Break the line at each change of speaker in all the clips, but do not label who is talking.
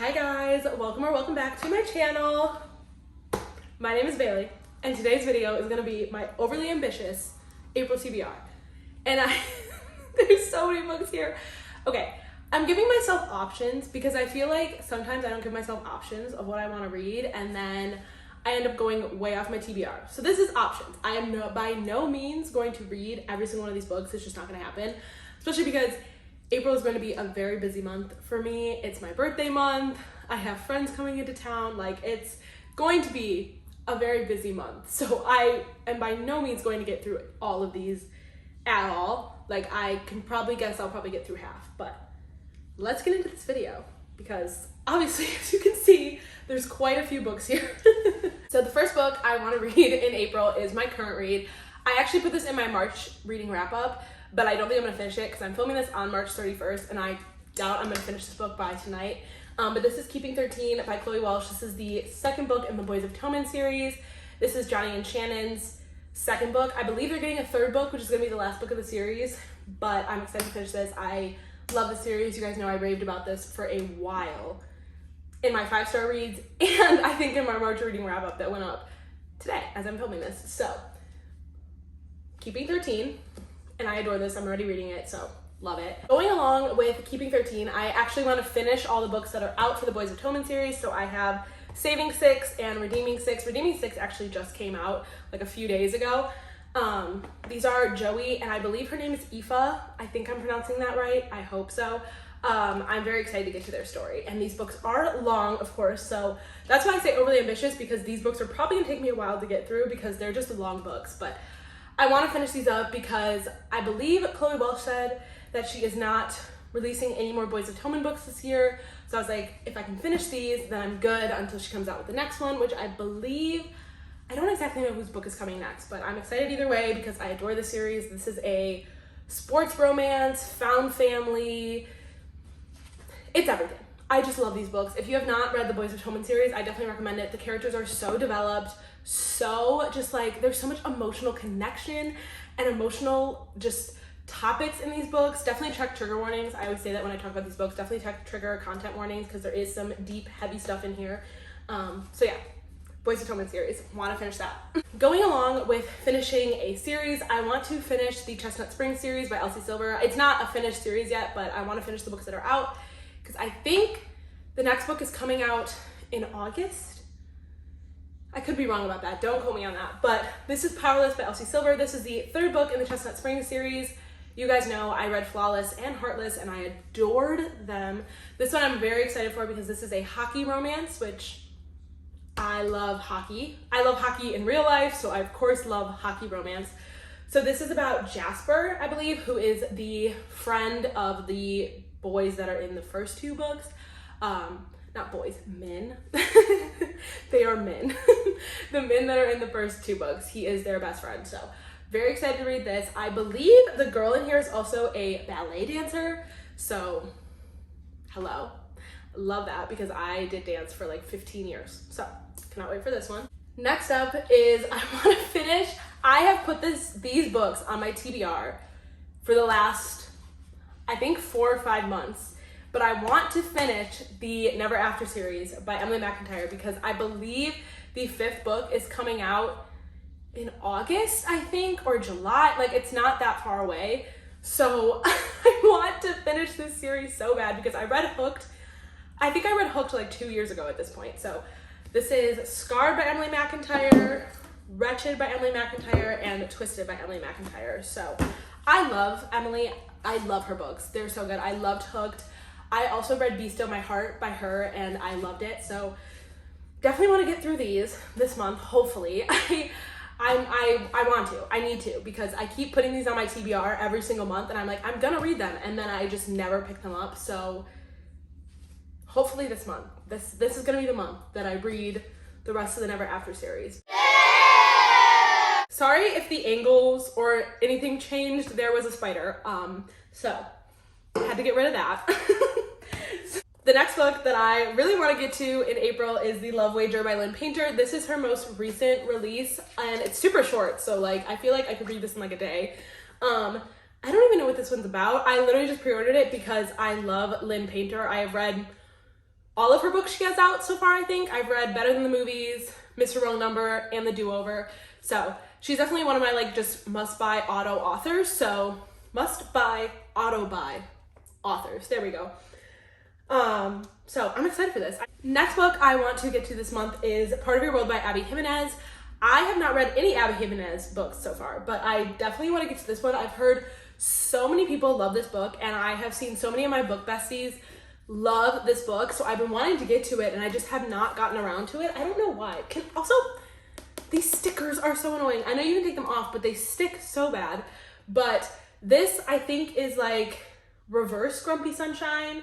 Hi guys, welcome or welcome back to my channel. My name is Bailey and today's video is gonna be my overly ambitious April TBR. And there's so many books here. Okay, I'm giving myself options because I feel like sometimes I don't give myself options of what I wanna read and then I end up going way off my TBR. So this is options. I am by no means going to read every single one of these books. It's just not gonna happen, especially because April is going to be a very busy month for me. It's my birthday month. I have friends coming into town. Like, it's going to be a very busy month. So I am by no means going to get through all of these at all. Like, I can probably guess I'll probably get through half, but let's get into this video because obviously, as you can see, there's quite a few books here. So the first book I want to read in April is my current read. I actually put this in my March reading wrap up, but I don't think I'm gonna finish it because I'm filming this on March 31st and I doubt I'm gonna finish this book by tonight. But this is Keeping 13 by Chloe Welsh. This is the second book in the Boys of Atonement series. This is Johnny and Shannon's second book. I believe they're getting a third book, which is gonna be the last book of the series, but I'm excited to finish this. I love the series. You guys know I raved about this for a while in my 5-star reads and I think in my March reading wrap up that went up today as I'm filming this. So, Keeping 13. And I adore this. I'm already reading it, so love it. Going along with Keeping 13, I actually want to finish all the books that are out for the Boys of Atonement series. So I have Saving 6 and Redeeming 6. Redeeming 6 actually just came out like a few days ago. These are Joey, and I believe her name is Aoife. I think I'm pronouncing that right. I hope so. I'm very excited to get to their story. And these books are long, of course, so that's why I say overly ambitious, because these books are probably going to take me a while to get through because they're just long books. But I want to finish these up because I believe Chloe Welsh said that she is not releasing any more Boys of Atonement books this year. So I was like, if I can finish these, then I'm good until she comes out with the next one, which I believe, I don't exactly know whose book is coming next, but I'm excited either way because I adore the series. This is a sports romance, found family. It's everything. I just love these books. If you have not read the Boys of Atonement series, I definitely recommend it. The characters are so developed, so just like, there's so much emotional connection and emotional just topics in these books. Definitely check trigger warnings. I always say that when I talk about these books, definitely check trigger content warnings because there is some deep, heavy stuff in here. So yeah, Boys of Atonement series, want to finish that. Going along with finishing a series, I want to finish the Chestnut Spring series by Elsie Silver. It's not a finished series yet, but I want to finish the books that are out because I think the next book is coming out in August. I could be wrong about that. Don't quote me on that. But this is Powerless by Elsie Silver. This is the third book in the Chestnut Spring series. You guys know I read Flawless and Heartless and I adored them. This one I'm very excited for because this is a hockey romance, which I love hockey. I love hockey in real life, so I of course love hockey romance. So this is about Jasper, I believe, who is the friend of the boys that are in the first two books. Not boys, men. They are men. The men that are in the first two books, he is their best friend. So very excited to read this. I believe the girl in here is also a ballet dancer. So hello, love that because I did dance for like 15 years. So cannot wait for this one. Next up is I want to finish. I have put these books on my TBR for the last, I think 4 or 5 months. But I want to finish the Never After series by Emily McIntyre because I believe the 5th book is coming out in August, I think, or July. Like, it's not that far away. So I want to finish this series so bad because I read Hooked. I think I read Hooked like 2 years ago at this point. So this is Scarred by Emily McIntyre, Wretched by Emily McIntyre, and Twisted by Emily McIntyre. So I love Emily. I love her books. They're so good. I loved Hooked. I also read Be Still My Heart by her and I loved it. So definitely want to get through these this month, hopefully. I want to. I need to because I keep putting these on my TBR every single month and I'm like, I'm gonna read them and then I just never pick them up. So hopefully this month. This is gonna be the month that I read the rest of the Never After series. Sorry if the angles or anything changed. There was a spider. So had to get rid of that. The next book that I really want to get to in April is The Love Wager by Lynn Painter. This is her most recent release and it's super short. So like, I feel like I could read this in like a day. I don't even know what this one's about. I literally just pre-ordered it because I love Lynn Painter. I have read all of her books she has out so far, I think. I've read Better Than the Movies, Mr. Wrong Number, and The Do-Over. So she's definitely one of my like just must-buy auto authors. So must-buy, auto-buy authors. There we go. So I'm excited for this. Next book I want to get to this month is Part of Your World by Abby Jimenez. I have not read any Abby Jimenez books so far, but I definitely want to get to this one. I've heard so many people love this book, and I have seen so many of my book besties love this book, so I've been wanting to get to it, and I just have not gotten around to it. I don't know why. Also, these stickers are so annoying. I know you can take them off, but they stick so bad. But this, I think, is like Reverse Grumpy Sunshine,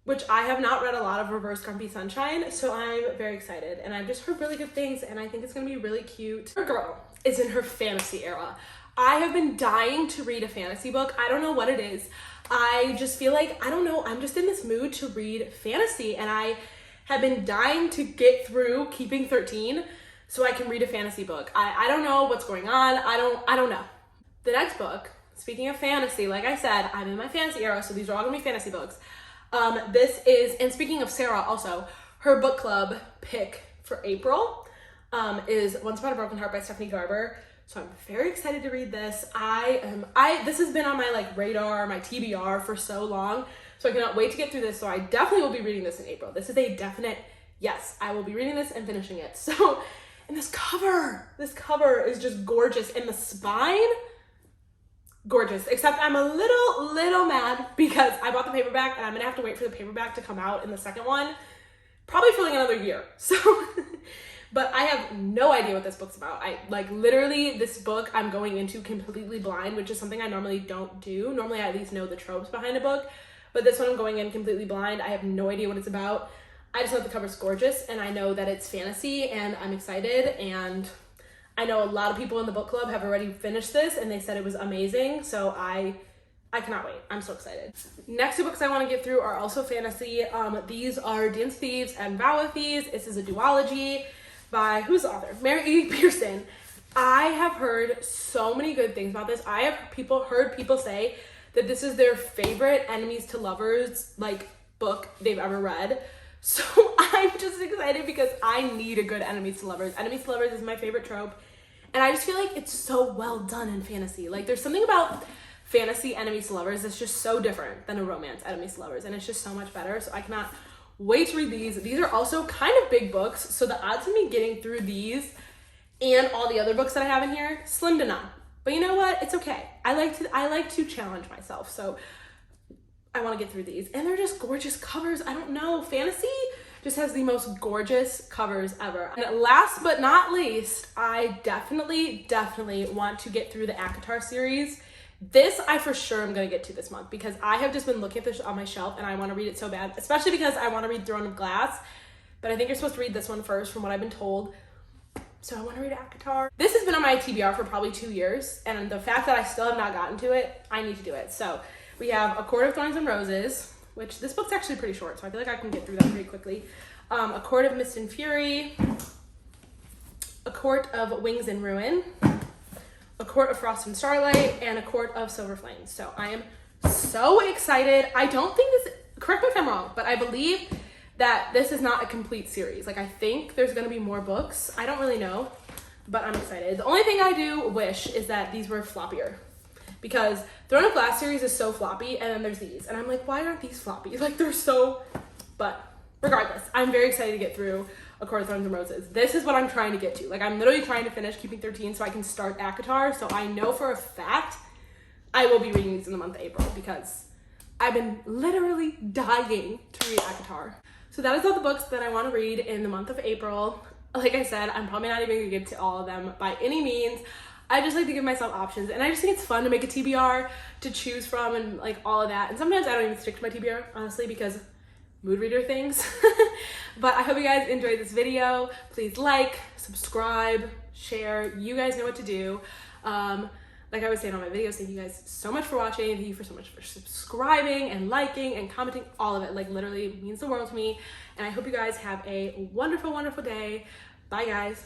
which I have not read a lot of Reverse Grumpy Sunshine, so I'm very excited. And I've just heard really good things, and I think it's gonna be really cute. Our girl is in her fantasy era. I have been dying to read a fantasy book. I don't know what it is. I just feel like, I don't know, I'm just in this mood to read fantasy, and I have been dying to get through Keeping 13 so I can read a fantasy book. I don't know what's going on. I don't know. The next book, speaking of fantasy, like I said, I'm in my fantasy era, so these are all gonna be fantasy books. This is, and speaking of Sarah also, her book club pick for April is Once Upon a Broken Heart by Stephanie Garber. So I'm very excited to read this. This has been on my like radar, my TBR for so long. So I cannot wait to get through this. So I definitely will be reading this in April. This is a definite yes. I will be reading this and finishing it. So, and this cover is just gorgeous. And the spine, gorgeous. Except I'm a little mad because I bought the paperback and I'm gonna have to wait for the paperback to come out in the second one, probably for like another year. So, but I have no idea what this book's about. I like literally this book I'm going into completely blind, which is something I normally don't do. Normally I at least know the tropes behind a book, but this one I'm going in completely blind. I have no idea what it's about. I just know the cover's gorgeous, and I know that it's fantasy, and I'm excited, and I know a lot of people in the book club have already finished this, and they said it was amazing, so I cannot wait. I'm so excited. Next two books I want to get through are also fantasy. These are Dance Thieves and Vow of Thieves. This is a duology by, who's the author? Mary E. Pearson. I have heard so many good things about this. I have heard people say that this is their favorite enemies to lovers like book they've ever read. So I'm just excited because I need a good enemies to lovers. Enemies to lovers is my favorite trope. And I just feel like it's so well done in fantasy. Like there's something about fantasy enemies to lovers that's just so different than a romance enemies to lovers. And it's just so much better. So I cannot wait to read these. These are also kind of big books. So the odds of me getting through these and all the other books that I have in here, slim to none. But you know what? It's okay. I like to challenge myself. So I want to get through these. And they're just gorgeous covers. I don't know. Fantasy just has the most gorgeous covers ever. And last but not least, I definitely want to get through the ACOTAR series. This I for sure am going to get to this month because I have just been looking at this on my shelf and I want to read it so bad, especially because I want to read Throne of Glass. But I think you're supposed to read this one first from what I've been told. So I want to read ACOTAR. This has been on my TBR for probably 2 years, and the fact that I still have not gotten to it, I need to do it. So we have A Court of Thorns and Roses, which this book's actually pretty short, so I feel like I can get through that pretty quickly. A Court of Mist and Fury, A Court of Wings and Ruin, A Court of Frost and Starlight, and A Court of Silver Flames. So I am so excited. I don't think this, correct me if I'm wrong, but I believe that this is not a complete series. Like I think there's gonna be more books. I don't really know, but I'm excited. The only thing I do wish is that these were floppier because Throne of Glass series is so floppy, and then there's these. And I'm like, why aren't these floppy? Like they're so, but regardless, I'm very excited to get through A Court of Thorns and Roses. This is what I'm trying to get to. Like I'm literally trying to finish Keeping 13 so I can start ACOTAR. So I know for a fact I will be reading these in the month of April because I've been literally dying to read ACOTAR. So that is all the books that I want to read in the month of April. Like I said, I'm probably not even gonna get to all of them by any means. I just like to give myself options, and I just think it's fun to make a TBR to choose from and like all of that. And sometimes I don't even stick to my TBR, honestly, because mood reader things. But I hope you guys enjoyed this video. Please like, subscribe, share. You guys know what to do. Like I was saying on my videos, thank you guys so much for watching. Thank you so much for subscribing and liking and commenting. All of it like literally means the world to me. And I hope you guys have a wonderful, wonderful day. Bye guys.